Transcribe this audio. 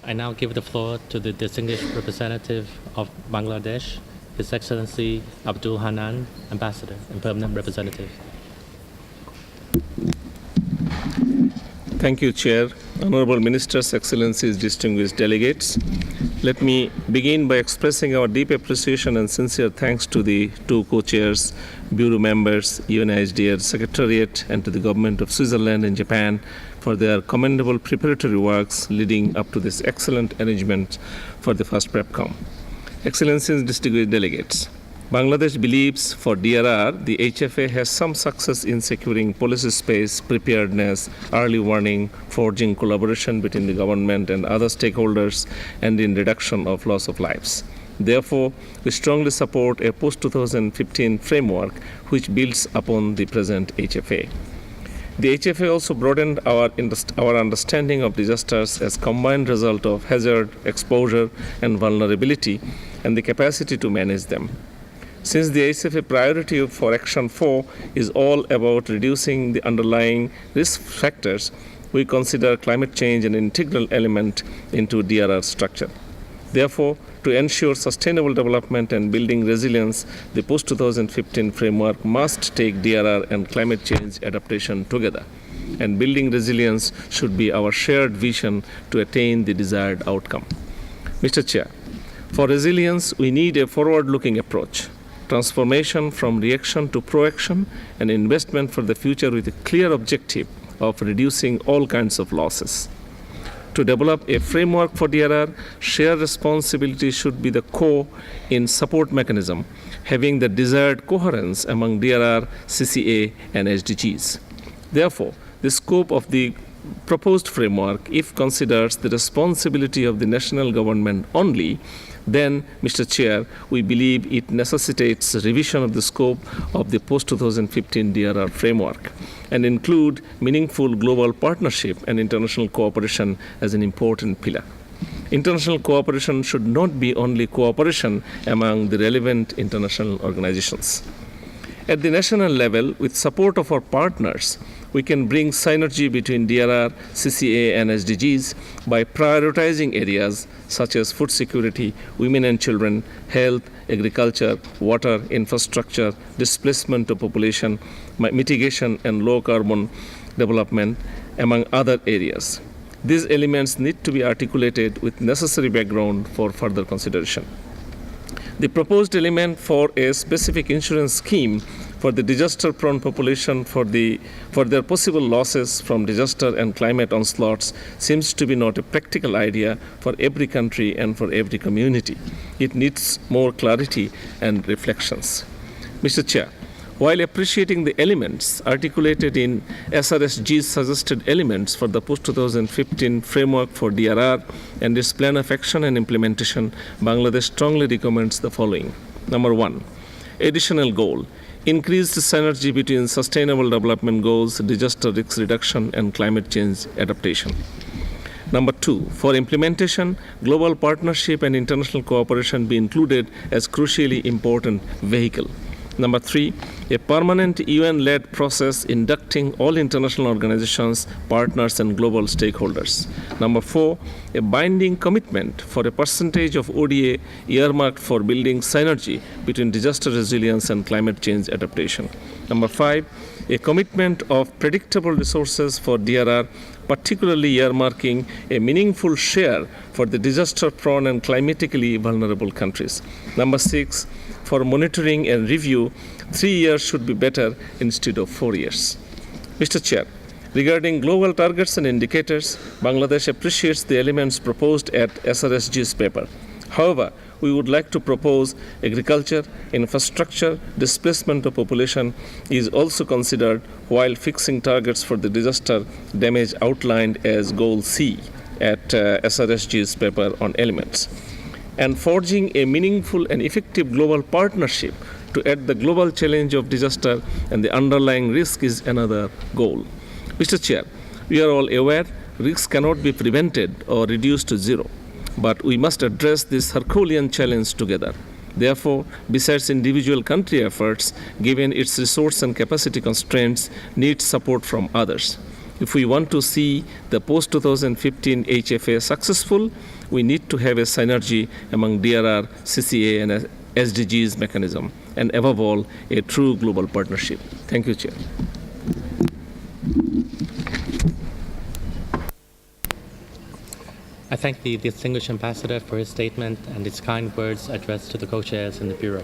I now give the floor to the distinguished representative of Bangladesh, His Excellency Abdul Hanan, Ambassador and Permanent Representative. Thank you, Chair. Honorable Ministers, Excellencies, distinguished delegates. Let me begin by expressing our deep appreciation and sincere thanks to the two co-chairs, Bureau members, UNISDR Secretariat, and to the Government of Switzerland and Japan for their commendable preparatory works leading up to this excellent arrangement for the first PrepCom. Excellencies, distinguished delegates, Bangladesh believes for DRR, the HFA has some success in securing policy space, preparedness, early warning, forging collaboration between the government and other stakeholders, and in reduction of loss of lives. Therefore, we strongly support a post-2015 framework which builds upon the present HFA. The HFA also broadened our understanding of disasters as combined result of hazard, exposure, and vulnerability, and the capacity to manage them. Since the HFA priority for Action 4 is all about reducing the underlying risk factors, we consider climate change an integral element into DRR structure. Therefore, to ensure sustainable development and building resilience, the post-2015 framework must take DRR and climate change adaptation together. And building resilience should be our shared vision to attain the desired outcome. Mr. Chair, for resilience, we need a forward-looking approach. Transformation from reaction to proaction, and investment for the future with a clear objective of reducing all kinds of losses. To develop a framework for DRR, shared responsibility should be the core in support mechanism, having the desired coherence among DRR, CCA, and SDGs. Therefore, the scope of the proposed framework, if considers the responsibility of the national government only, then, Mr. Chair, we believe it necessitates a revision of the scope of the post-2015 DRR framework and include meaningful global partnership and international cooperation as an important pillar. International cooperation should not be only cooperation among the relevant international organizations. At the national level, with support of our partners, we can bring synergy between DRR, CCA, and SDGs by prioritizing areas such as food security, women and children, health, agriculture, water, infrastructure, displacement of population, mitigation, and low carbon development, among other areas. These elements need to be articulated with necessary background for further consideration. The proposed element for a specific insurance scheme for the disaster-prone population for their possible losses from disaster and climate onslaughts seems to be not a practical idea for every country and for every community. It needs more clarity and reflections. Mr. Chair, while appreciating the elements articulated in SRSG's suggested elements for the post-2015 framework for DRR and its plan of action and implementation, Bangladesh strongly recommends the following. Number 1, additional goal, increased synergy between sustainable development goals, disaster risk reduction, and climate change adaptation. Number 2, for implementation, global partnership and international cooperation be included as crucially important vehicle. Number 3, a permanent UN-led process inducting all international organizations, partners, and global stakeholders. Number 4, a binding commitment for a percentage of ODA earmarked for building synergy between disaster resilience and climate change adaptation. Number 5, a commitment of predictable resources for DRR, particularly earmarking a meaningful share for the disaster-prone and climatically vulnerable countries. Number 6, for monitoring and review, 3 years should be better instead of 4 years. Mr. Chair, regarding global targets and indicators, Bangladesh appreciates the elements proposed at SRSG's paper. However, we would like to propose agriculture, infrastructure, displacement of population is also considered while fixing targets for the disaster damage outlined as Goal C at SRSG's paper on elements. And forging a meaningful and effective global partnership to add the global challenge of disaster and the underlying risk is another goal. Mr. Chair, we are all aware risks cannot be prevented or reduced to zero, but we must address this Herculean challenge together. Therefore, besides individual country efforts, given its resource and capacity constraints, needs support from others. If we want to see the post-2015 HFA successful, We need to have a synergy among DRR, CCA, and SDGs mechanism, and above all, a true global partnership. Thank you, Chair. I thank the distinguished ambassador for his statement and his kind words addressed to the co-chairs in the Bureau.